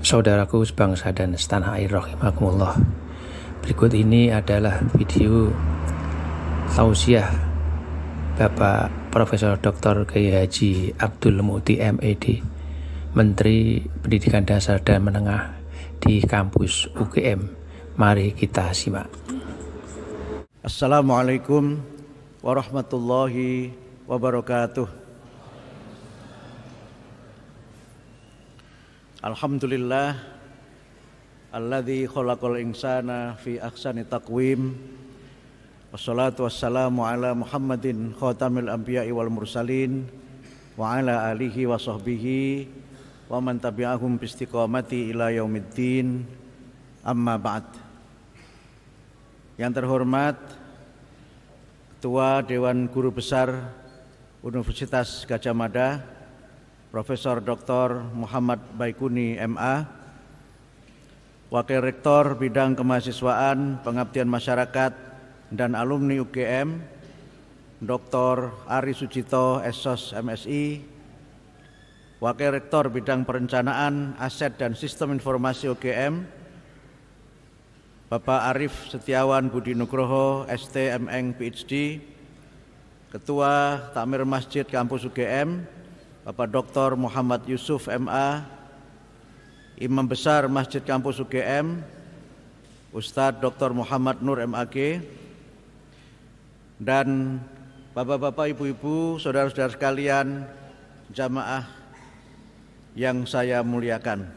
Saudaraku sebangsa dan setanah air rahimakumullah. Berikut ini adalah video tausiah Bapak Profesor Dr. Kiai Haji Abdul Muti MED, Menteri Pendidikan Dasar dan Menengah di kampus UGM. Mari kita simak. Assalamualaikum warahmatullahi wabarakatuh. Alhamdulillah alladzi khalaqal insana fi ahsani taqwim. Wassalatu wassalamu ala Muhammadin khatamil anbiya'i wal mursalin wa ala alihi wa sahbihi wa man tabi'ahum bi istiqamati ila yaumiddin. Amma ba'd. Yang terhormat Ketua Dewan Guru Besar Universitas Gadjah Mada, Profesor Dr. Muhammad Baikuni MA, Wakil Rektor Bidang Kemahasiswaan, Pengabdian Masyarakat dan Alumni UGM, Dr. Ari Sujito SSOS MSI, Wakil Rektor Bidang Perencanaan, Aset dan Sistem Informasi UGM, Bapak Arif Setiawan Budi Nugroho ST MN PhD, Ketua Takmir Masjid Kampus UGM, Bapak Dr. Muhammad Yusuf MA, Imam Besar Masjid Kampus UGM, Ustadz Dr. Muhammad Nur MAG, dan Bapak-bapak, Ibu-ibu, saudara-saudara sekalian, jamaah yang saya muliakan.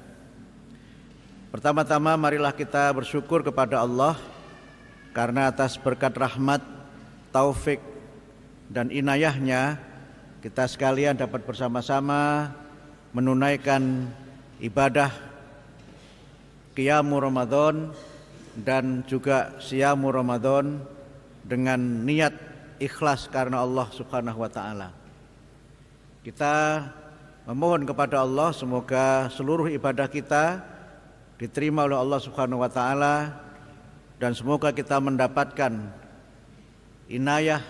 Pertama-tama marilah kita bersyukur kepada Allah karena atas berkat rahmat, taufik, dan inayahnya kita sekalian dapat bersama-sama menunaikan ibadah Qiyamu Ramadan dan juga Siyamu Ramadan dengan niat ikhlas karena Allah Subhanahu wa taala. Kita memohon kepada Allah semoga seluruh ibadah kita diterima oleh Allah Subhanahu wa taala dan semoga kita mendapatkan inayah,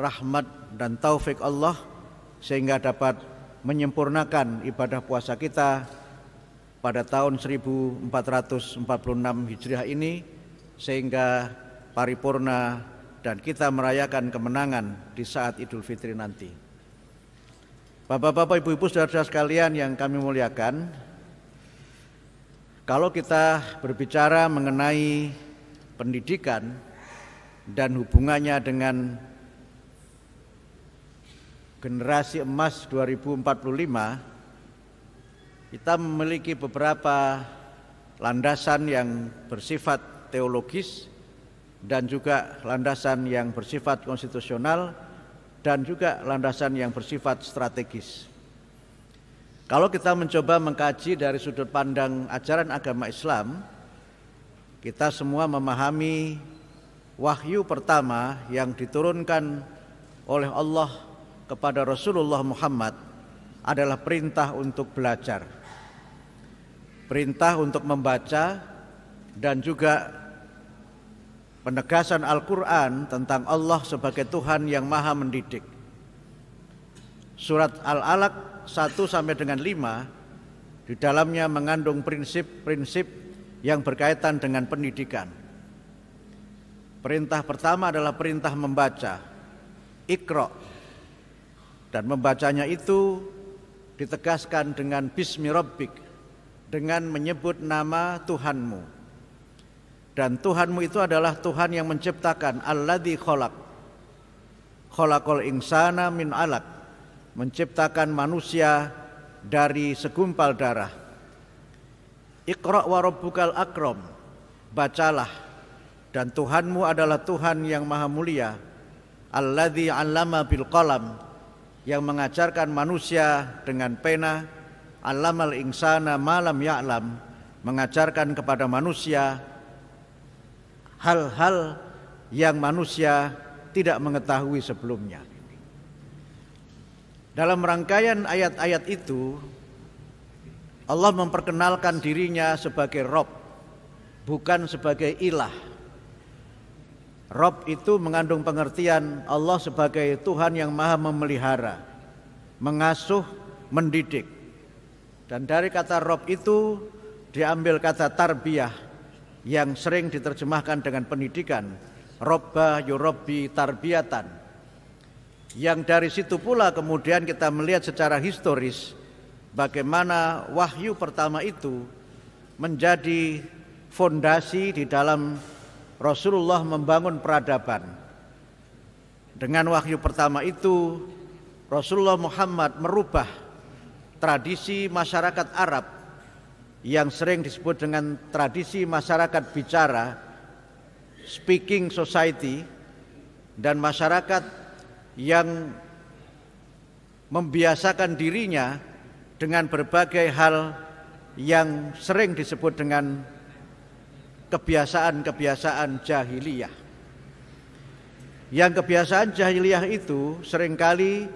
rahmat dan taufik Allah sehingga dapat menyempurnakan ibadah puasa kita pada tahun 1446 Hijriah ini sehingga paripurna dan kita merayakan kemenangan di saat Idul Fitri nanti. Bapak-bapak, Ibu-ibu, saudara-saudara sekalian yang kami muliakan, kalau kita berbicara mengenai pendidikan dan hubungannya dengan generasi emas 2045, kita memiliki beberapa landasan yang bersifat teologis dan juga landasan yang bersifat konstitusional dan juga landasan yang bersifat strategis. Kalau kita mencoba mengkaji dari sudut pandang ajaran agama Islam, kita semua memahami wahyu pertama yang diturunkan oleh Allah kepada Rasulullah Muhammad adalah perintah untuk belajar, perintah untuk membaca, dan juga penegasan Al-Quran tentang Allah sebagai Tuhan yang maha mendidik. Surat Al-Alaq 1-5 di dalamnya mengandung prinsip-prinsip yang berkaitan dengan pendidikan. Perintah pertama adalah perintah membaca, Iqra. Dan membacanya itu ditegaskan dengan Bismi Rabbik, dengan menyebut nama Tuhanmu. Dan Tuhanmu itu adalah Tuhan yang menciptakan, Alladzi khalaqal insana min 'alaq, menciptakan manusia dari segumpal darah. Iqra wa rabbukal akram, bacalah, dan Tuhanmu adalah Tuhan yang maha mulia. Alladzi 'allama bil qalam, yang mengajarkan manusia dengan pena. Allamal insana ma lam ya'lam, mengajarkan kepada manusia hal-hal yang manusia tidak mengetahui sebelumnya. Dalam rangkaian ayat-ayat itu, Allah memperkenalkan dirinya sebagai Rabb, bukan sebagai ilah. Rabb itu mengandung pengertian Allah sebagai Tuhan yang maha memelihara, mengasuh, mendidik. Dan dari kata Rabb itu diambil kata tarbiyah yang sering diterjemahkan dengan pendidikan, robba yurabbi tarbiyatan, yang dari situ pula kemudian kita melihat secara historis bagaimana wahyu pertama itu menjadi fondasi di dalam Rasulullah membangun peradaban. Dengan wahyu pertama itu Rasulullah Muhammad merubah tradisi masyarakat Arab yang sering disebut dengan tradisi masyarakat bicara, speaking society, dan masyarakat yang membiasakan dirinya dengan berbagai hal yang sering disebut dengan kebiasaan-kebiasaan jahiliyah. Yang kebiasaan jahiliyah itu seringkali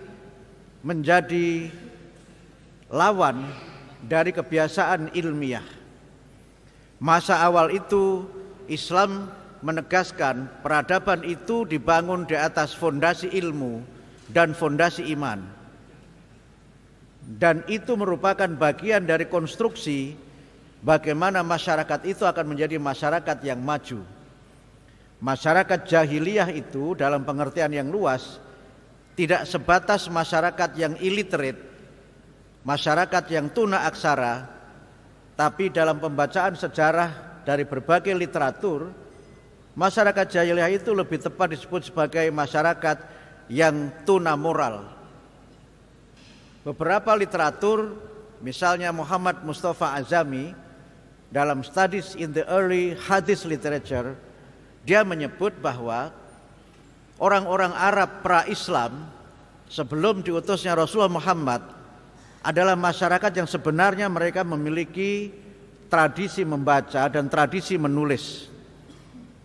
menjadi lawan dari kebiasaan ilmiah. Masa awal itu Islam menegaskan peradaban itu dibangun di atas fondasi ilmu dan fondasi iman. Dan itu merupakan bagian dari konstruksi bagaimana masyarakat itu akan menjadi masyarakat yang maju. Masyarakat jahiliyah itu dalam pengertian yang luas tidak sebatas masyarakat yang illiterate, masyarakat yang tuna aksara, tapi dalam pembacaan sejarah dari berbagai literatur, masyarakat jahiliyah itu lebih tepat disebut sebagai masyarakat yang tuna moral. Beberapa literatur, misalnya Muhammad Mustafa Azami dalam Studies in the Early Hadith Literature, dia menyebut bahwa orang-orang Arab pra-Islam sebelum diutusnya Rasulullah Muhammad adalah masyarakat yang sebenarnya mereka memiliki tradisi membaca dan tradisi menulis.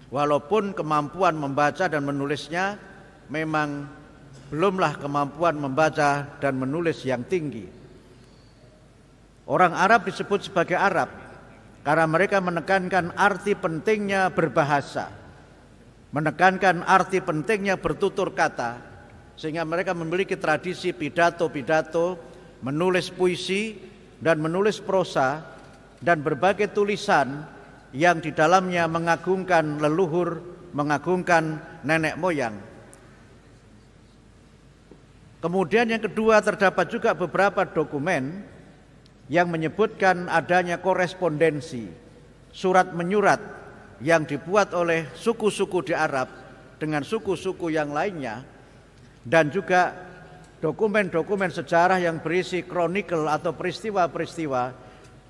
Walaupun kemampuan membaca dan menulisnya memang belumlah kemampuan membaca dan menulis yang tinggi. Orang Arab disebut sebagai Arab karena mereka menekankan arti pentingnya berbahasa, menekankan arti pentingnya bertutur kata, sehingga mereka memiliki tradisi pidato-pidato, menulis puisi dan menulis prosa dan berbagai tulisan yang di dalamnya mengagungkan leluhur, mengagungkan nenek moyang. Kemudian yang kedua, terdapat juga beberapa dokumen yang menyebutkan adanya korespondensi, surat menyurat yang dibuat oleh suku-suku di Arab dengan suku-suku yang lainnya, dan juga dokumen-dokumen sejarah yang berisi kronikel atau peristiwa-peristiwa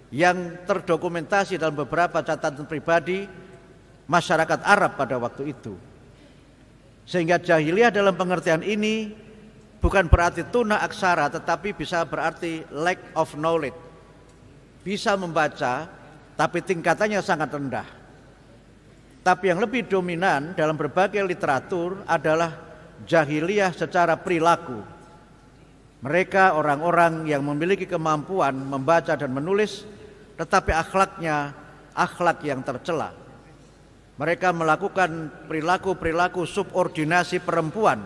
yang terdokumentasi dalam beberapa catatan pribadi masyarakat Arab pada waktu itu. Sehingga jahiliyah dalam pengertian ini bukan berarti tuna aksara, tetapi bisa berarti lack of knowledge. Bisa membaca, tapi tingkatannya sangat rendah. Tapi yang lebih dominan dalam berbagai literatur adalah jahiliyah secara perilaku. Mereka orang-orang yang memiliki kemampuan membaca dan menulis, tetapi akhlaknya akhlak yang tercela. Mereka melakukan perilaku-perilaku subordinasi perempuan,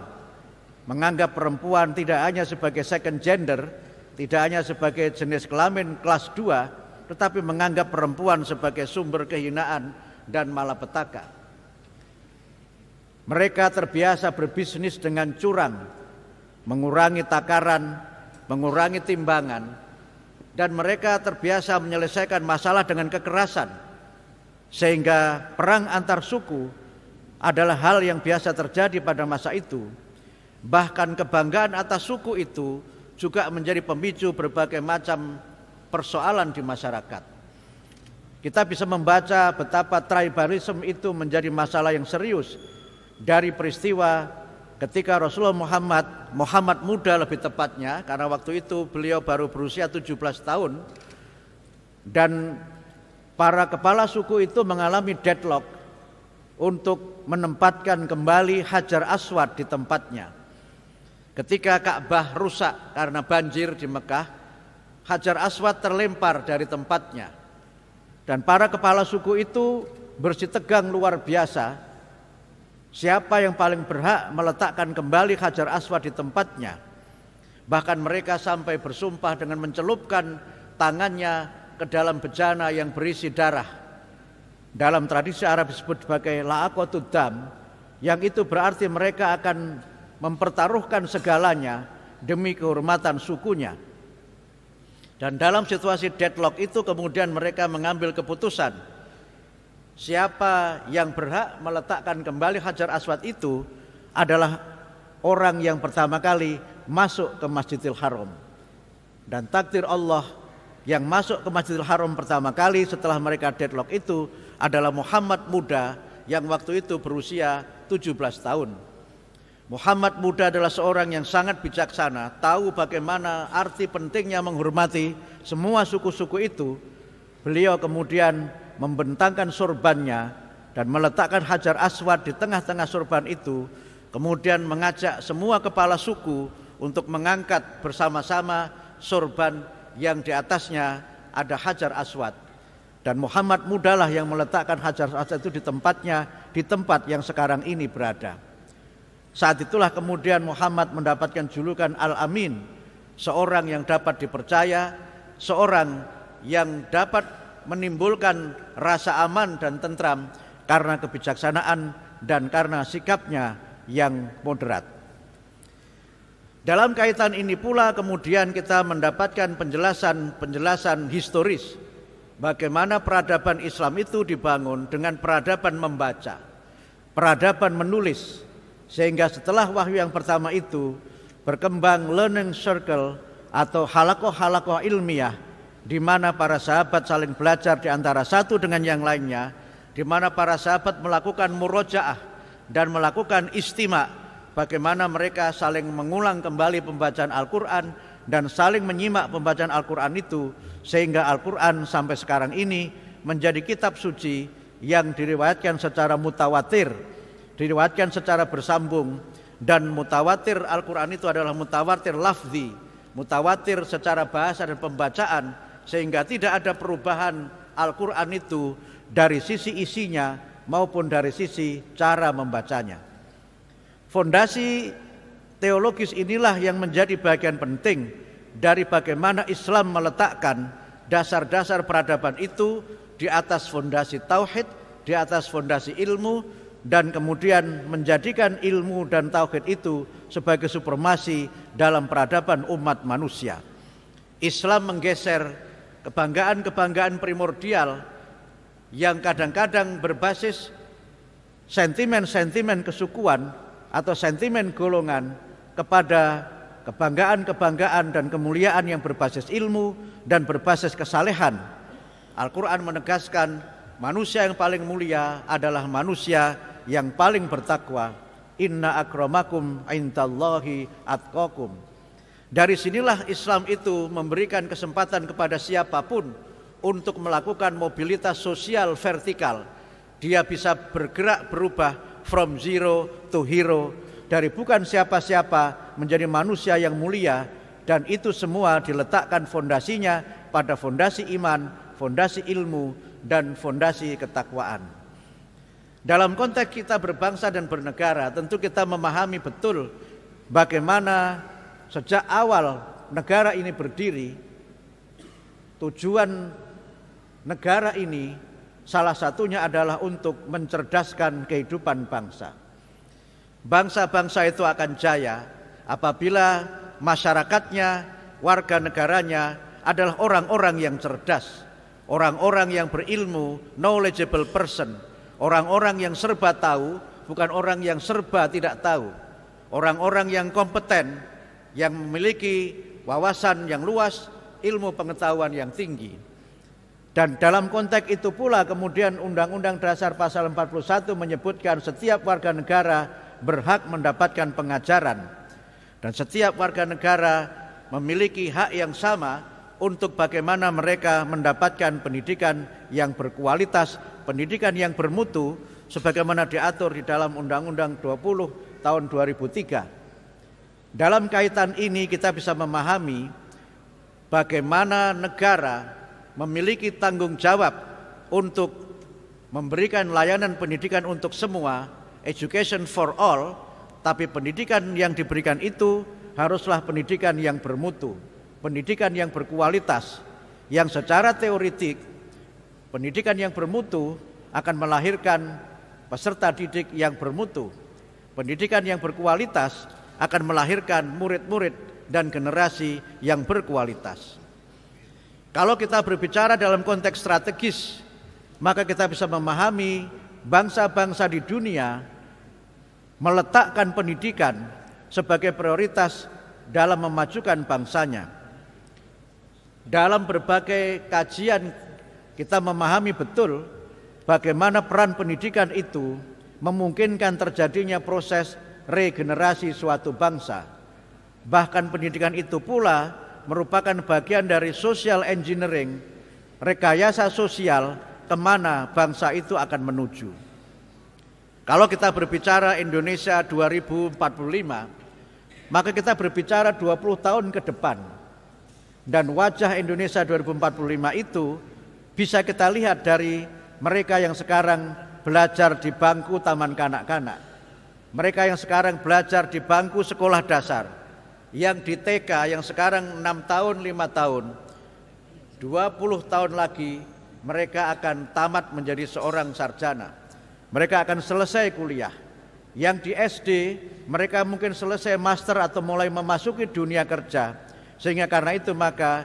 menganggap perempuan tidak hanya sebagai second gender, tidak hanya sebagai jenis kelamin kelas 2, tetapi menganggap perempuan sebagai sumber kehinaan dan malapetaka. Mereka terbiasa berbisnis dengan curang, mengurangi takaran, mengurangi timbangan, dan mereka terbiasa menyelesaikan masalah dengan kekerasan, sehingga perang antar suku adalah hal yang biasa terjadi pada masa itu. Bahkan kebanggaan atas suku itu juga menjadi pemicu berbagai macam persoalan di masyarakat. Kita bisa membaca betapa tribalism itu menjadi masalah yang serius dari peristiwa ketika Rasulullah Muhammad muda lebih tepatnya, karena waktu itu beliau baru berusia 17 tahun, dan para kepala suku itu mengalami deadlock untuk menempatkan kembali Hajar Aswad di tempatnya. Ketika Ka'bah rusak karena banjir di Mekah, Hajar Aswad terlempar dari tempatnya. Dan para kepala suku itu bersitegang luar biasa. Siapa yang paling berhak meletakkan kembali Hajar Aswad di tempatnya? Bahkan mereka sampai bersumpah dengan mencelupkan tangannya ke ke dalam bejana yang berisi darah. Dalam tradisi Arab disebut sebagai la'aqatud dam, yang itu berarti mereka akan mempertaruhkan segalanya demi kehormatan sukunya. Dan dalam situasi deadlock itu kemudian mereka mengambil keputusan, siapa yang berhak meletakkan kembali Hajar Aswad itu adalah orang yang pertama kali masuk ke Masjidil Haram. Dan takdir Allah, yang masuk ke Masjidil Haram pertama kali setelah mereka deadlock itu adalah Muhammad muda yang waktu itu berusia 17 tahun. Muhammad muda adalah seorang yang sangat bijaksana, tahu bagaimana arti pentingnya menghormati semua suku-suku itu. Beliau kemudian membentangkan sorbannya dan meletakkan Hajar Aswad di tengah-tengah sorban itu, kemudian mengajak semua kepala suku untuk mengangkat bersama-sama sorban yang di atasnya ada Hajar Aswad. Dan Muhammad mudalah yang meletakkan Hajar Aswad itu di tempatnya, di tempat yang sekarang ini berada. Saat itulah kemudian Muhammad mendapatkan julukan Al-Amin, seorang yang dapat dipercaya, seorang yang dapat menimbulkan rasa aman dan tentram karena kebijaksanaan dan karena sikapnya yang moderat. Dalam kaitan ini pula kemudian kita mendapatkan penjelasan historis bagaimana peradaban Islam itu dibangun dengan peradaban membaca, peradaban menulis, sehingga setelah wahyu yang pertama itu berkembang learning circle atau halakoh-halakoh ilmiah, di mana para sahabat saling belajar di antara satu dengan yang lainnya, di mana para sahabat melakukan murojaah dan melakukan istima', bagaimana mereka saling mengulang kembali pembacaan Al-Quran dan saling menyimak pembacaan Al-Quran itu, sehingga Al-Quran sampai sekarang ini menjadi kitab suci yang diriwayatkan secara mutawatir, diriwayatkan secara bersambung. Dan mutawatir Al-Quran itu adalah mutawatir lafzi, mutawatir secara bahasa dan pembacaan, sehingga tidak ada perubahan Al-Quran itu dari sisi isinya maupun dari sisi cara membacanya. Fondasi teologis inilah yang menjadi bagian penting dari bagaimana Islam meletakkan dasar-dasar peradaban itu di atas fondasi tauhid, di atas fondasi ilmu, dan kemudian menjadikan ilmu dan tauhid itu sebagai supremasi dalam peradaban umat manusia. Islam menggeser kebanggaan-kebanggaan primordial yang kadang-kadang berbasis sentimen-sentimen kesukuan atau sentimen golongan kepada kebanggaan-kebanggaan dan kemuliaan yang berbasis ilmu dan berbasis kesalehan. Al-Quran menegaskan manusia yang paling mulia adalah manusia yang paling bertakwa. Inna akramakum indallahi atqakum. Dari sinilah Islam itu memberikan kesempatan kepada siapapun untuk melakukan mobilitas sosial vertikal. Dia bisa bergerak berubah from zero to hero, dari bukan siapa-siapa menjadi manusia yang mulia, dan itu semua diletakkan fondasinya pada fondasi iman, fondasi ilmu, dan fondasi ketakwaan. Dalam konteks kita berbangsa dan bernegara, tentu kita memahami betul bagaimana sejak awal negara ini berdiri, tujuan negara ini salah satunya adalah untuk mencerdaskan kehidupan bangsa. Bangsa-bangsa itu akan jaya apabila masyarakatnya, warga negaranya adalah orang-orang yang cerdas, orang-orang yang berilmu, knowledgeable person, orang-orang yang serba tahu, bukan orang yang serba tidak tahu, orang-orang yang kompeten, yang memiliki wawasan yang luas, ilmu pengetahuan yang tinggi. Dan dalam konteks itu pula kemudian Undang-Undang Dasar Pasal 41 menyebutkan setiap warga negara berhak mendapatkan pengajaran, dan setiap warga negara memiliki hak yang sama untuk bagaimana mereka mendapatkan pendidikan yang berkualitas, pendidikan yang bermutu, sebagaimana diatur di dalam Undang-Undang 20 tahun 2003. Dalam kaitan ini kita bisa memahami bagaimana negara memiliki tanggung jawab untuk memberikan layanan pendidikan untuk semua, education for all, tapi pendidikan yang diberikan itu haruslah pendidikan yang bermutu, pendidikan yang berkualitas, yang secara teoretik pendidikan yang bermutu akan melahirkan peserta didik yang bermutu. Pendidikan yang berkualitas akan melahirkan murid-murid dan generasi yang berkualitas. Kalau kita berbicara dalam konteks strategis, maka kita bisa memahami bangsa-bangsa di dunia meletakkan pendidikan sebagai prioritas dalam memajukan bangsanya. Dalam berbagai kajian kita memahami betul bagaimana peran pendidikan itu memungkinkan terjadinya proses regenerasi suatu bangsa. Bahkan pendidikan itu pula merupakan bagian dari social engineering, rekayasa sosial kemana bangsa itu akan menuju. Kalau kita berbicara Indonesia 2045, maka kita berbicara 20 tahun ke depan. Dan wajah Indonesia 2045 itu bisa kita lihat dari mereka yang sekarang belajar di bangku taman kanak-kanak, mereka yang sekarang belajar di bangku sekolah dasar, yang di TK yang sekarang 6 tahun, 5 tahun, 20 tahun lagi mereka akan tamat menjadi seorang sarjana. Mereka akan selesai kuliah. Yang di SD mereka mungkin selesai master atau mulai memasuki dunia kerja. Sehingga karena itu maka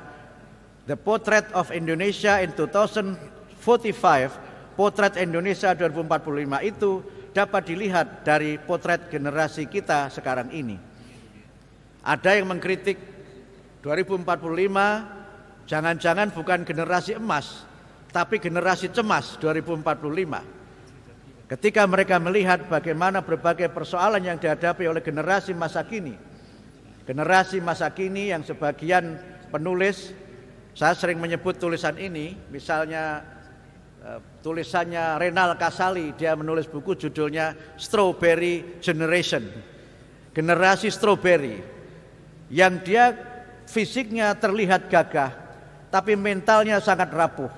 the portrait of Indonesia in 2045, potret Indonesia 2045 itu dapat dilihat dari potret generasi kita sekarang ini. Ada yang mengkritik 2045 jangan-jangan bukan generasi emas, tapi generasi cemas 2045. Ketika mereka melihat bagaimana berbagai persoalan yang dihadapi oleh generasi masa kini. Generasi masa kini yang sebagian penulis, saya sering menyebut tulisan ini, misalnya tulisannya Renal Kasali, dia menulis buku judulnya Strawberry Generation, generasi strawberry, yang dia fisiknya terlihat gagah tapi mentalnya sangat rapuh.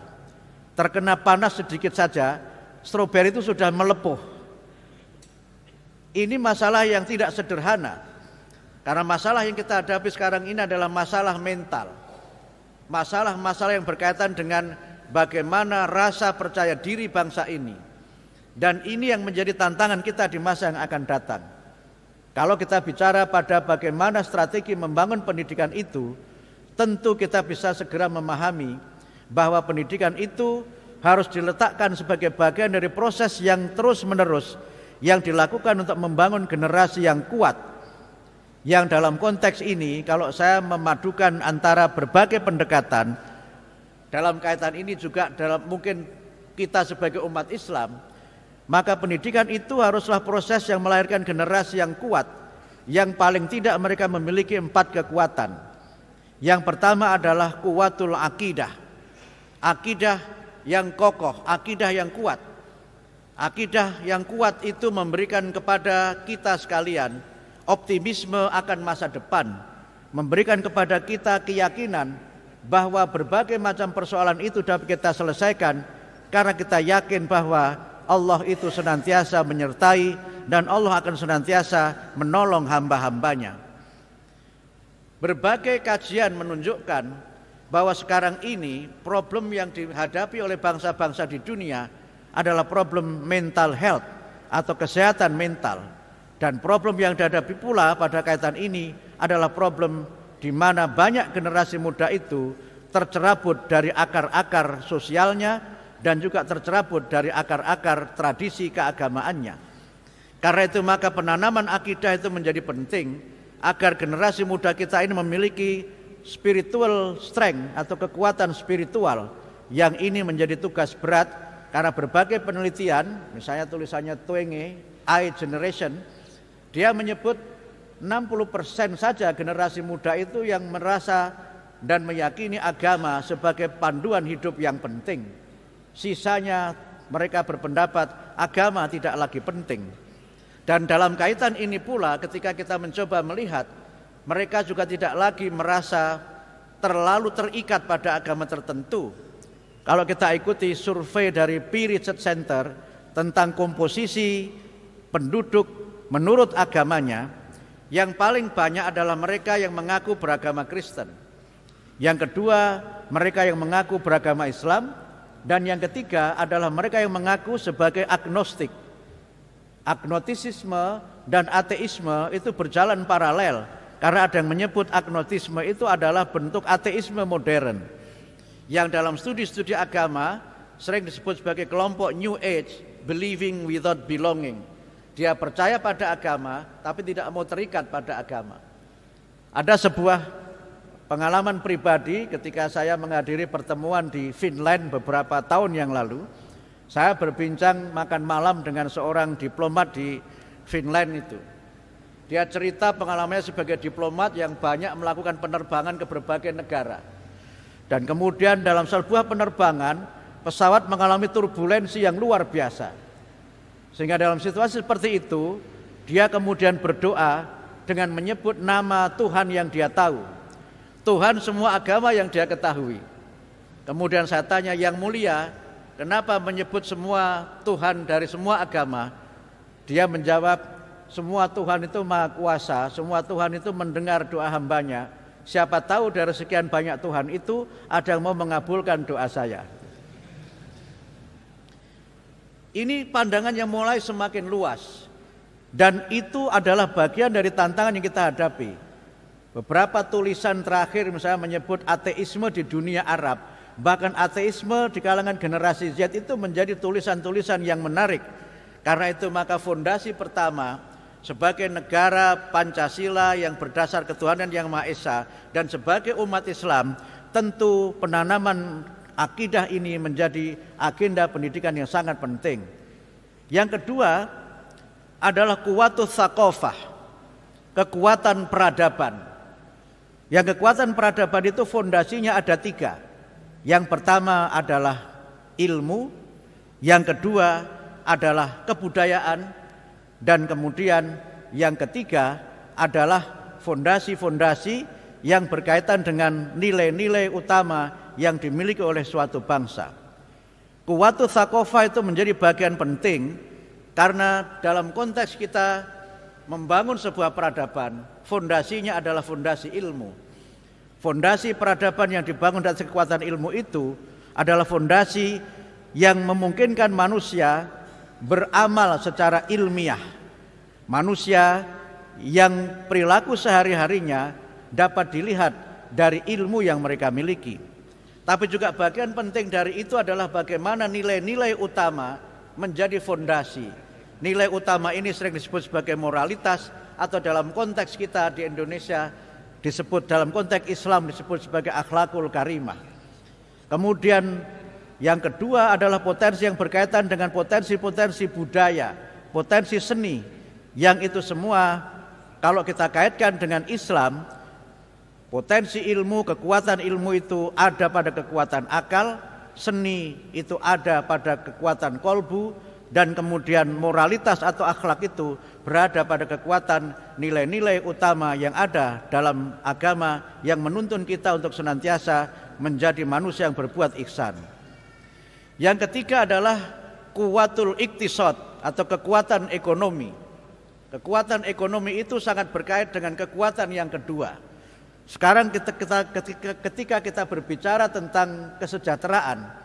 Terkena panas sedikit saja strawberry itu sudah melepuh. Ini masalah yang tidak sederhana, karena masalah yang kita hadapi sekarang ini adalah masalah mental, masalah-masalah yang berkaitan dengan bagaimana rasa percaya diri bangsa ini. Dan ini yang menjadi tantangan kita di masa yang akan datang. Kalau kita bicara pada bagaimana strategi membangun pendidikan itu, tentu kita bisa segera memahami bahwa pendidikan itu harus diletakkan sebagai bagian dari proses yang terus-menerus yang dilakukan untuk membangun generasi yang kuat. Yang dalam konteks ini, kalau saya memadukan antara berbagai pendekatan, dalam kaitan ini juga dalam mungkin kita sebagai umat Islam, maka pendidikan itu haruslah proses yang melahirkan generasi yang kuat, yang paling tidak mereka memiliki 4 kekuatan. Yang pertama adalah kuwatul akidah, akidah yang kokoh, akidah yang kuat. Akidah yang kuat itu memberikan kepada kita sekalian optimisme akan masa depan, memberikan kepada kita keyakinan bahwa berbagai macam persoalan itu dapat kita selesaikan karena kita yakin bahwa Allah itu senantiasa menyertai dan Allah akan senantiasa menolong hamba-hambanya. Berbagai kajian menunjukkan bahwa sekarang ini problem yang dihadapi oleh bangsa-bangsa di dunia adalah problem mental health atau kesehatan mental. Dan problem yang dihadapi pula pada kaitan ini adalah problem di mana banyak generasi muda itu tercerabut dari akar-akar sosialnya dan juga tercerabut dari akar-akar tradisi keagamaannya. Karena itu maka penanaman akidah itu menjadi penting agar generasi muda kita ini memiliki spiritual strength atau kekuatan spiritual, yang ini menjadi tugas berat karena berbagai penelitian, misalnya tulisannya Twenge, I Generation, dia menyebut 60% saja generasi muda itu yang merasa dan meyakini agama sebagai panduan hidup yang penting. Sisanya mereka berpendapat agama tidak lagi penting. Dan dalam kaitan ini pula ketika kita mencoba melihat, mereka juga tidak lagi merasa terlalu terikat pada agama tertentu. Kalau kita ikuti survei dari Pew Research Center tentang komposisi penduduk menurut agamanya, yang paling banyak adalah mereka yang mengaku beragama Kristen. Yang kedua, mereka yang mengaku beragama Islam. Dan yang ketiga adalah mereka yang mengaku sebagai agnostik. Agnostisisme dan ateisme itu berjalan paralel, karena ada yang menyebut agnostisme itu adalah bentuk ateisme modern, yang dalam studi-studi agama sering disebut sebagai kelompok New Age, believing without belonging. Dia percaya pada agama tapi tidak mau terikat pada agama. Ada sebuah pengalaman pribadi ketika saya menghadiri pertemuan di Finland beberapa tahun yang lalu. Saya berbincang makan malam dengan seorang diplomat di Finland itu. Dia cerita pengalamannya sebagai diplomat yang banyak melakukan penerbangan ke berbagai negara. Dan kemudian dalam sebuah penerbangan, pesawat mengalami turbulensi yang luar biasa. Sehingga dalam situasi seperti itu, dia kemudian berdoa dengan menyebut nama Tuhan yang dia tahu. Tuhan semua agama yang dia ketahui. Kemudian saya tanya, yang mulia, kenapa menyebut semua Tuhan dari semua agama? Dia menjawab, semua Tuhan itu maha kuasa, semua Tuhan itu mendengar doa hambanya. Siapa tahu dari sekian banyak Tuhan itu ada yang mau mengabulkan doa saya. Ini pandangan yang mulai semakin luas. Dan itu adalah bagian dari tantangan yang kita hadapi. Beberapa tulisan terakhir misalnya menyebut ateisme di dunia Arab. Bahkan ateisme di kalangan generasi Z itu menjadi tulisan-tulisan yang menarik. Karena itu maka fondasi pertama sebagai negara Pancasila yang berdasar ketuhanan yang Maha Esa dan sebagai umat Islam, tentu penanaman akidah ini menjadi agenda pendidikan yang sangat penting. Yang kedua adalah kuwatus tsaqafah, kekuatan peradaban. Yang kekuatan peradaban itu fondasinya ada 3. Yang pertama adalah ilmu, yang kedua adalah kebudayaan, dan kemudian yang ketiga adalah fondasi-fondasi yang berkaitan dengan nilai-nilai utama yang dimiliki oleh suatu bangsa. Kuwatus tsaqafah itu menjadi bagian penting karena dalam konteks kita membangun sebuah peradaban, fondasinya adalah fondasi ilmu. Fondasi peradaban yang dibangun dari kekuatan ilmu itu adalah fondasi yang memungkinkan manusia beramal secara ilmiah. Manusia yang perilaku sehari-harinya dapat dilihat dari ilmu yang mereka miliki. Tapi juga bagian penting dari itu adalah bagaimana nilai-nilai utama menjadi fondasi. Nilai utama ini sering disebut sebagai moralitas, atau dalam konteks kita di Indonesia disebut, dalam konteks Islam disebut sebagai akhlakul karimah. Kemudian yang kedua adalah potensi yang berkaitan dengan potensi-potensi budaya, potensi seni, yang itu semua kalau kita kaitkan dengan Islam, potensi ilmu, kekuatan ilmu itu ada pada kekuatan akal, seni itu ada pada kekuatan kolbu, dan kemudian moralitas atau akhlak itu berada pada kekuatan nilai-nilai utama yang ada dalam agama yang menuntun kita untuk senantiasa menjadi manusia yang berbuat ihsan. Yang ketiga adalah kuwatul iktisad atau kekuatan ekonomi. Kekuatan ekonomi itu sangat berkait dengan kekuatan yang kedua. Sekarang ketika kita berbicara tentang kesejahteraan,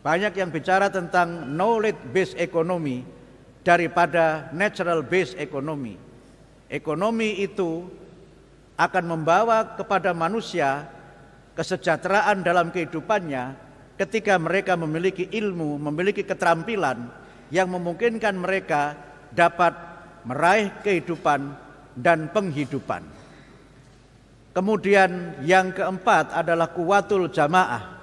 banyak yang bicara tentang knowledge based economy daripada natural based economy. Ekonomi itu akan membawa kepada manusia kesejahteraan dalam kehidupannya ketika mereka memiliki ilmu, memiliki keterampilan yang memungkinkan mereka dapat meraih kehidupan dan penghidupan. Kemudian yang keempat adalah kuwatul jamaah,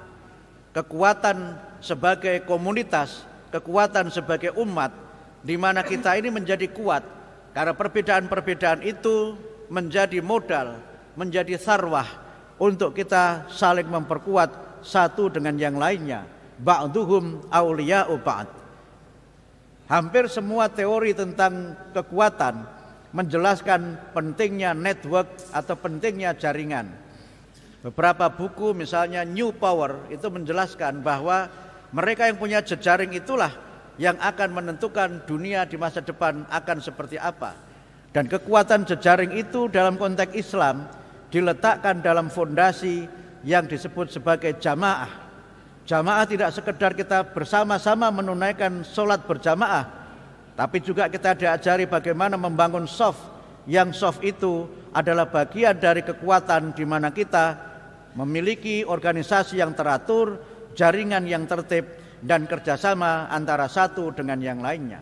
kekuatan sebagai komunitas, kekuatan sebagai umat, di mana kita ini menjadi kuat karena perbedaan-perbedaan itu menjadi modal, menjadi sarwah untuk kita saling memperkuat satu dengan yang lainnya. Ba'duhum awliya'u ba'd. Hampir semua teori tentang kekuatan menjelaskan pentingnya network atau pentingnya jaringan. Beberapa buku misalnya New Power itu menjelaskan bahwa mereka yang punya jejaring itulah yang akan menentukan dunia di masa depan akan seperti apa. Dan kekuatan jejaring itu dalam konteks Islam diletakkan dalam fondasi yang disebut sebagai jamaah. Jamaah tidak sekedar kita bersama-sama menunaikan sholat berjamaah, tapi juga kita diajari bagaimana membangun soft, yang soft itu adalah bagian dari kekuatan di mana kita memiliki organisasi yang teratur, jaringan yang tertib, dan kerjasama antara satu dengan yang lainnya.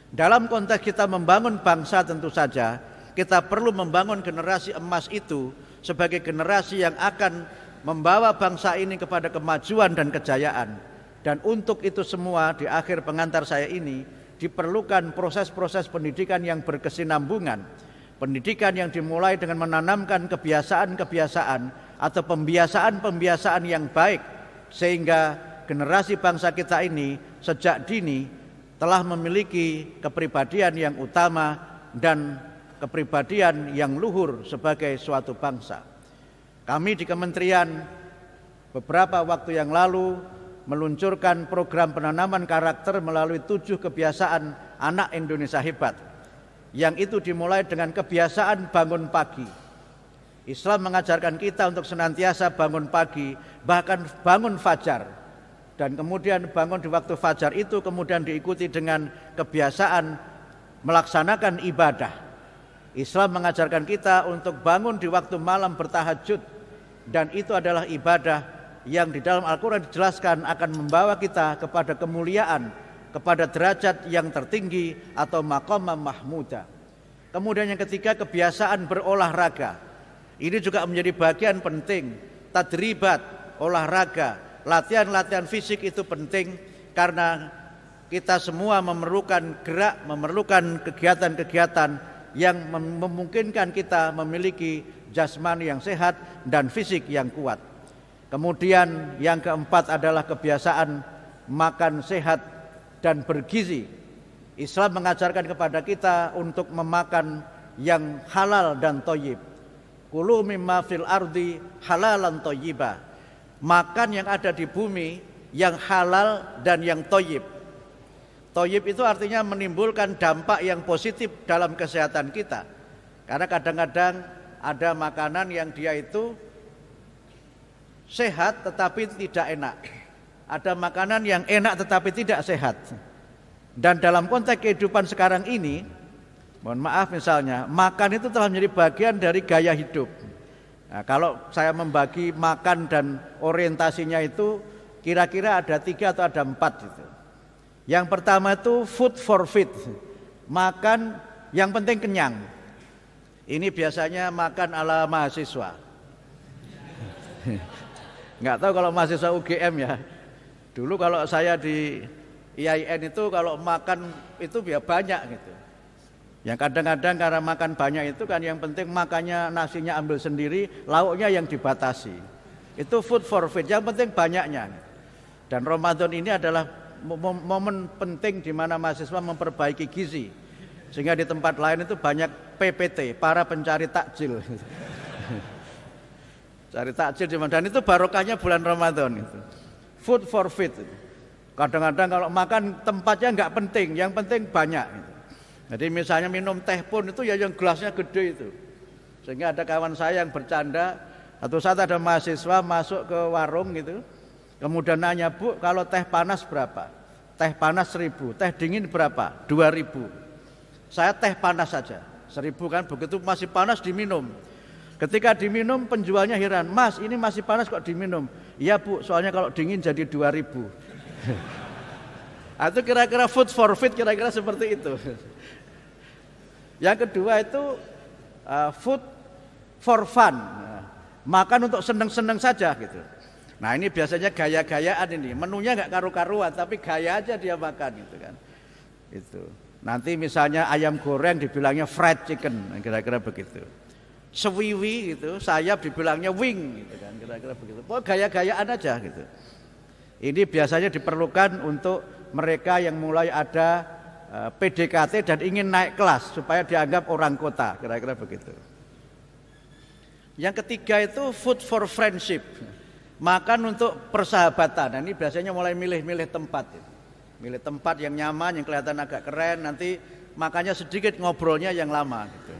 Dalam konteks kita membangun bangsa, tentu saja kita perlu membangun generasi emas itu sebagai generasi yang akan membawa bangsa ini kepada kemajuan dan kejayaan. Dan untuk itu semua, di akhir pengantar saya ini diperlukan proses-proses pendidikan yang berkesinambungan. Pendidikan yang dimulai dengan menanamkan kebiasaan-kebiasaan atau pembiasaan-pembiasaan yang baik, sehingga generasi bangsa kita ini sejak dini telah memiliki kepribadian yang utama dan kepribadian yang luhur sebagai suatu bangsa. Kami di kementerian beberapa waktu yang lalu meluncurkan program penanaman karakter melalui 7 kebiasaan anak Indonesia hebat, yang itu dimulai dengan kebiasaan bangun pagi. Islam mengajarkan kita untuk senantiasa bangun pagi, bahkan bangun fajar, dan kemudian bangun di waktu fajar itu kemudian diikuti dengan kebiasaan melaksanakan ibadah. Islam mengajarkan kita untuk bangun di waktu malam bertahajud, dan itu adalah ibadah yang di dalam Al-Quran dijelaskan akan membawa kita kepada kemuliaan, kepada derajat yang tertinggi atau maqamah mahmudah. Kemudian yang ketiga, kebiasaan berolahraga. Ini juga menjadi bagian penting. Tadribat, olahraga, latihan-latihan fisik itu penting karena kita semua memerlukan gerak, memerlukan kegiatan-kegiatan yang memungkinkan kita memiliki jasmani yang sehat dan fisik yang kuat. Kemudian yang keempat adalah kebiasaan makan sehat dan bergizi. Islam mengajarkan kepada kita untuk memakan yang halal dan thayyib. Kulu mimma fil ardi halalan thayyiba. Makan yang ada di bumi yang halal dan yang thayyib. Thayyib itu artinya menimbulkan dampak yang positif dalam kesehatan kita. Karena kadang-kadang ada makanan yang dia itu sehat tetapi tidak enak. Ada makanan yang enak tetapi tidak sehat. Dan dalam konteks kehidupan sekarang ini, mohon maaf misalnya, makan itu telah menjadi bagian dari gaya hidup. Nah, kalau saya membagi makan dan orientasinya itu kira-kira ada 3 atau ada 4 gitu. Yang pertama itu food for fit, makan yang penting kenyang. Ini biasanya makan ala mahasiswa. Nggak tahu kalau mahasiswa UGM ya. Dulu kalau saya di IAIN itu kalau makan itu ya banyak gitu. Yang kadang-kadang karena makan banyak itu kan yang penting makannya nasinya ambil sendiri, lauknya yang dibatasi. Itu food for fit, yang penting banyaknya. Dan Ramadan ini adalah momen penting di mana mahasiswa memperbaiki gizi. Sehingga di tempat lain itu banyak PPT, para pencari takjil. Cari takjil di mana, dan itu barokahnya bulan Ramadan itu. Food for fit. Kadang-kadang kalau makan tempatnya nggak penting, yang penting banyak gitu. Jadi misalnya minum teh pun itu ya yang gelasnya gede itu. Sehingga ada kawan saya yang bercanda, satu saat ada mahasiswa masuk ke warung gitu, kemudian nanya, "Bu, kalau teh panas berapa?" Teh panas 1.000, teh dingin berapa? 2.000. Saya teh panas saja, 1.000 kan, begitu masih panas diminum. Ketika diminum penjualnya heran, "Mas, ini masih panas kok diminum?" "Iya Bu, soalnya kalau dingin jadi 2.000. Itu kira-kira food for fit, kira-kira seperti itu. Yang kedua itu food for fun, makan untuk seneng-seneng saja gitu. Nah ini biasanya gaya-gayaan ini, menunya nggak karu-karuan tapi gaya aja dia makan gitu kan. Itu. Nanti misalnya ayam goreng dibilangnya fried chicken, kira-kira begitu. Sewiwi gitu, sayap dibilangnya wing gitu kan, kira-kira begitu. Oh gaya-gayaan aja gitu. Ini biasanya diperlukan untuk mereka yang mulai ada PDKT dan ingin naik kelas supaya dianggap orang kota, kira-kira begitu. Yang ketiga itu food for friendship. Makan untuk persahabatan. Nah, ini biasanya mulai milih-milih tempat. Milih tempat yang nyaman, yang kelihatan agak keren. Nanti makannya sedikit, ngobrolnya yang lama gitu.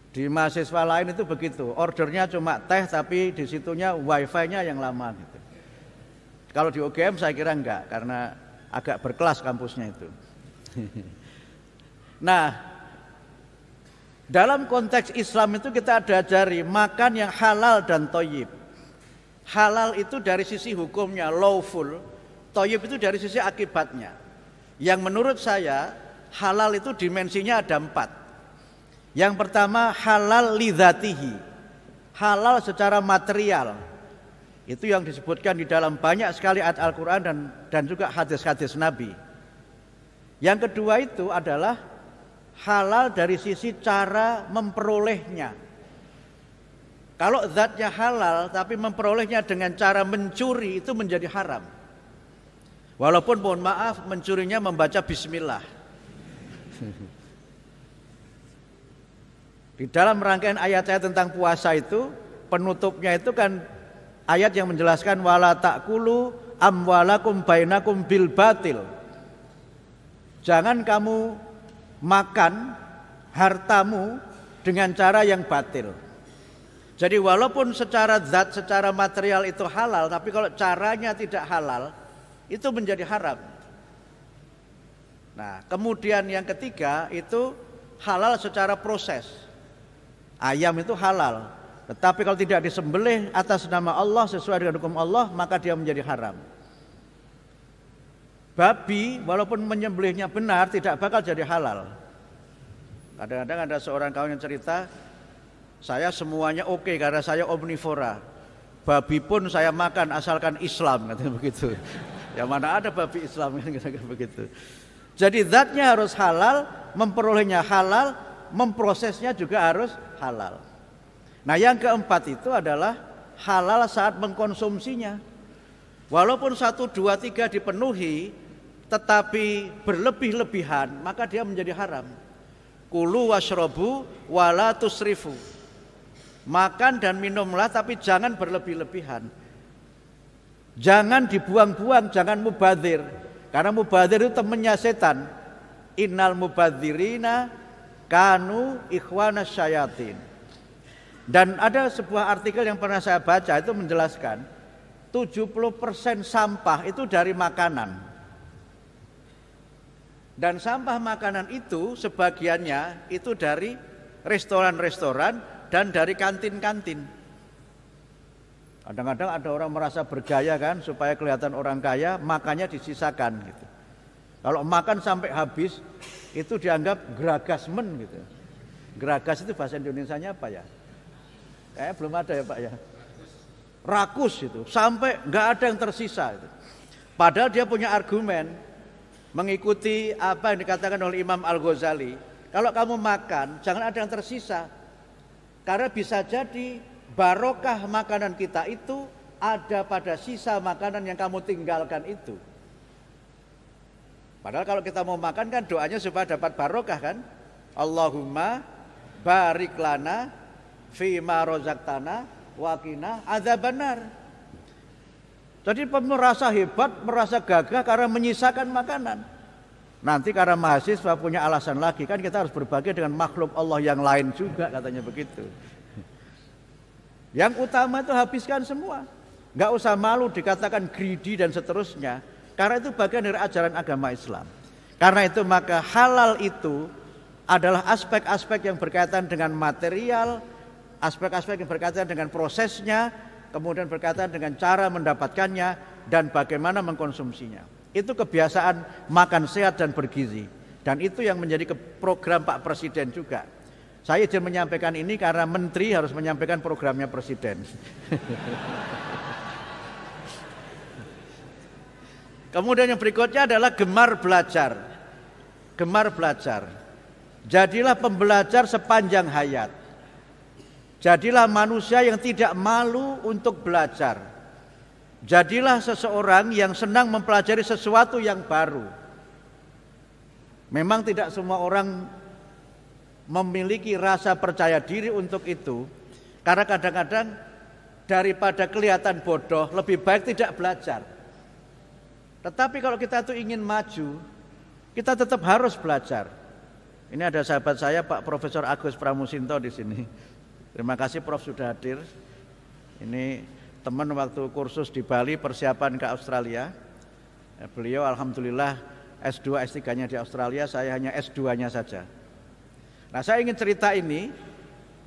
Di mahasiswa lain itu begitu, ordernya cuma teh tapi di situnya wifi-nya yang lama gitu. Kalau di UGM saya kira enggak, karena agak berkelas kampusnya itu. Nah, dalam konteks Islam itu kita diajari makan yang halal dan thayyib. Halal itu dari sisi hukumnya, lawful. Thayyib itu dari sisi akibatnya. Yang menurut saya halal itu dimensinya ada 4. Yang pertama halal lidzatihi, halal secara material. Itu yang disebutkan di dalam banyak sekali ayat Al-Quran dan juga hadis-hadis Nabi. Yang kedua itu adalah halal dari sisi cara memperolehnya. Kalau zatnya halal tapi memperolehnya dengan cara mencuri itu menjadi haram. Walaupun mohon maaf mencurinya membaca bismillah. Di dalam rangkaian ayat-ayat tentang puasa itu, penutupnya itu kan ayat yang menjelaskan wala ta'kulu amwalakum bainakum bil batil. Jangan kamu makan hartamu dengan cara yang batil. Jadi walaupun secara zat, secara material itu halal, tapi kalau caranya tidak halal, itu menjadi haram. Nah, kemudian yang ketiga itu halal secara proses. Ayam itu halal, tetapi kalau tidak disembelih atas nama Allah sesuai dengan hukum Allah, maka dia menjadi haram. Babi walaupun menyembelihnya benar tidak bakal jadi halal. Kadang-kadang ada seorang kawan yang cerita, saya semuanya oke karena saya omnivora. Babi pun saya makan asalkan Islam, katanya begitu. Yang mana ada babi Islam, kira-kira begitu. Jadi zatnya harus halal, memperolehnya halal, memprosesnya juga harus halal. Nah, yang keempat itu adalah halal saat mengkonsumsinya. Walaupun 1, 2, 3 dipenuhi, tetapi berlebih-lebihan, maka dia menjadi haram. Kulu washrobu wala tusrifu. Makan dan minumlah tapi jangan berlebih-lebihan. Jangan dibuang-buang, jangan mubadzir. Karena mubadzir itu temannya setan. Innal mubadzirina kanu ikhwana syayatin. Dan ada sebuah artikel yang pernah saya baca itu menjelaskan 70% sampah itu dari makanan. Dan sampah makanan itu sebagiannya itu dari restoran-restoran dan dari kantin-kantin. Kadang-kadang ada orang merasa bergaya kan, supaya kelihatan orang kaya, makannya disisakan gitu. Kalau makan sampai habis itu dianggap geragasmen gitu. Geragas itu bahasa Indonesianya apa ya? Kayaknya belum ada ya Pak ya. Rakus itu, sampai nggak ada yang tersisa itu. Padahal dia punya argumen mengikuti apa yang dikatakan oleh Imam Al-Ghazali. Kalau kamu makan jangan ada yang tersisa. Karena bisa jadi barokah makanan kita itu ada pada sisa makanan yang kamu tinggalkan itu. Padahal kalau kita mau makan kan doanya supaya dapat barokah kan. Allahumma barik lana fima rozaqtana waqina adzabannar. Jadi merasa hebat, merasa gagah karena menyisakan makanan. Nanti karena mahasiswa punya alasan lagi, kan kita harus berbagi dengan makhluk Allah yang lain juga, katanya begitu. Yang utama itu habiskan semua. Gak usah malu dikatakan greedy dan seterusnya, karena itu bagian dari ajaran agama Islam. Karena itu maka halal itu adalah aspek-aspek yang berkaitan dengan material, aspek-aspek yang berkaitan dengan prosesnya, kemudian berkaitan dengan cara mendapatkannya dan bagaimana mengkonsumsinya. Itu kebiasaan makan sehat dan bergizi. Dan itu yang menjadi program Pak Presiden juga. Saya izin menyampaikan ini karena menteri harus menyampaikan programnya Presiden. Kemudian yang berikutnya adalah gemar belajar. Gemar belajar. Jadilah pembelajar sepanjang hayat. Jadilah manusia yang tidak malu untuk belajar. Jadilah seseorang yang senang mempelajari sesuatu yang baru. Memang tidak semua orang memiliki rasa percaya diri untuk itu. Karena kadang-kadang daripada kelihatan bodoh, lebih baik tidak belajar. Tetapi kalau kita tuh ingin maju, kita tetap harus belajar. Ini ada sahabat saya Pak Profesor Agus Pramusinto di sini. Terima kasih Prof sudah hadir. Ini teman waktu kursus di Bali persiapan ke Australia. Beliau alhamdulillah S2 S3-nya di Australia, saya hanya S2-nya saja. Nah, saya ingin cerita ini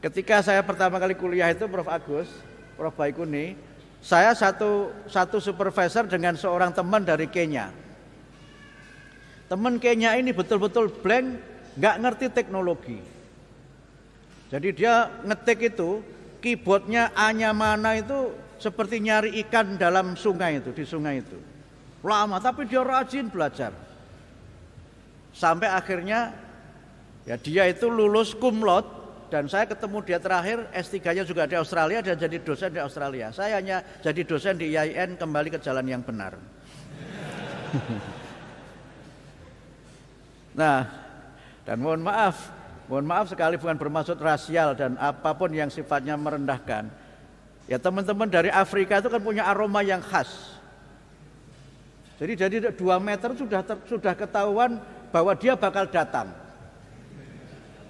ketika saya pertama kali kuliah itu Prof Agus, Prof Baikuni, saya satu supervisor dengan seorang teman dari Kenya. Teman Kenya ini betul-betul blank, nggak ngerti teknologi. Jadi dia ngetik itu, keyboardnya A-nya mana itu seperti nyari ikan dalam sungai itu, di sungai itu. Lama, tapi dia rajin belajar. Sampai akhirnya ya dia itu lulus cum laude dan saya ketemu dia terakhir S3-nya juga di Australia dan jadi dosen di Australia. Saya hanya jadi dosen di IAIN, kembali ke jalan yang benar. Nah, dan mohon maaf sekali bukan bermaksud rasial dan apapun yang sifatnya merendahkan. Ya teman-teman dari Afrika itu kan punya aroma yang khas. Jadi dari 2 meter sudah ketahuan bahwa dia bakal datang.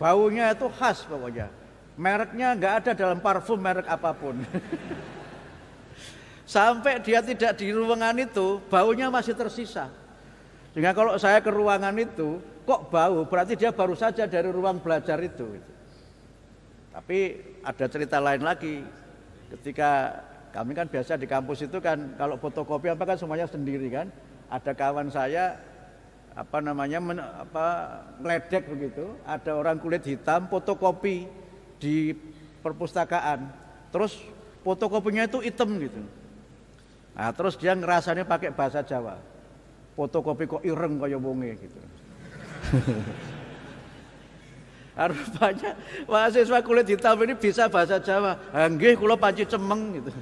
Baunya itu khas pokoknya. Mereknya nggak ada dalam parfum merek apapun. Sampai dia tidak di ruangan itu, baunya masih tersisa. Sehingga kalau saya ke ruangan itu, kok bau? Berarti dia baru saja dari ruang belajar itu. Tapi ada cerita lain lagi. Ketika kami kan biasa di kampus itu kan kalau fotokopi apa kan semuanya sendiri kan. Ada kawan saya ngeledek begitu, ada orang kulit hitam fotokopi di perpustakaan. Terus fotokopinya itu hitam gitu. Nah, terus dia ngerasanya pakai bahasa Jawa. Fotokopi kok ireng kaya wonge gitu. Rupanya mahasiswa kulit hitam ini bisa bahasa Jawa. Nggih kula panci cemeng gitu.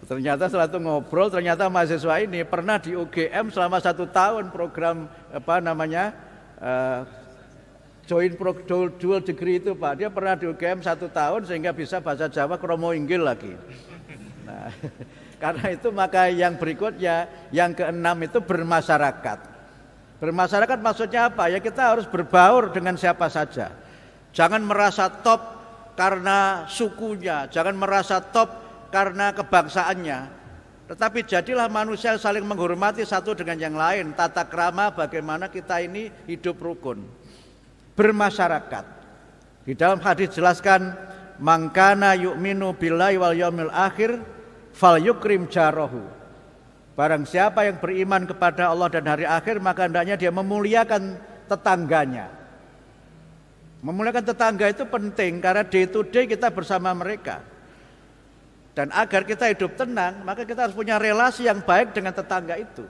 Ternyata setelah itu ngobrol, ternyata mahasiswa ini pernah di UGM selama 1 tahun program joint dual degree itu Pak. Dia pernah di UGM 1 tahun sehingga bisa bahasa Jawa kromo inggil lagi. Nah, karena itu maka yang berikutnya, yang keenam itu bermasyarakat. Bermasyarakat maksudnya apa? Ya kita harus berbaur dengan siapa saja. Jangan merasa top karena sukunya, jangan merasa top karena kebangsaannya. Tetapi jadilah manusia yang saling menghormati satu dengan yang lain. Tata krama bagaimana kita ini hidup rukun. Bermasyarakat. Di dalam hadis jelaskan, mangkana yu'minu billahi wal yaumil akhir fal yukrim jarahu. Barang siapa yang beriman kepada Allah dan hari akhir, maka hendaknya dia memuliakan tetangganya. Memuliakan tetangga itu penting karena day to day kita bersama mereka. Dan agar kita hidup tenang, maka kita harus punya relasi yang baik dengan tetangga itu.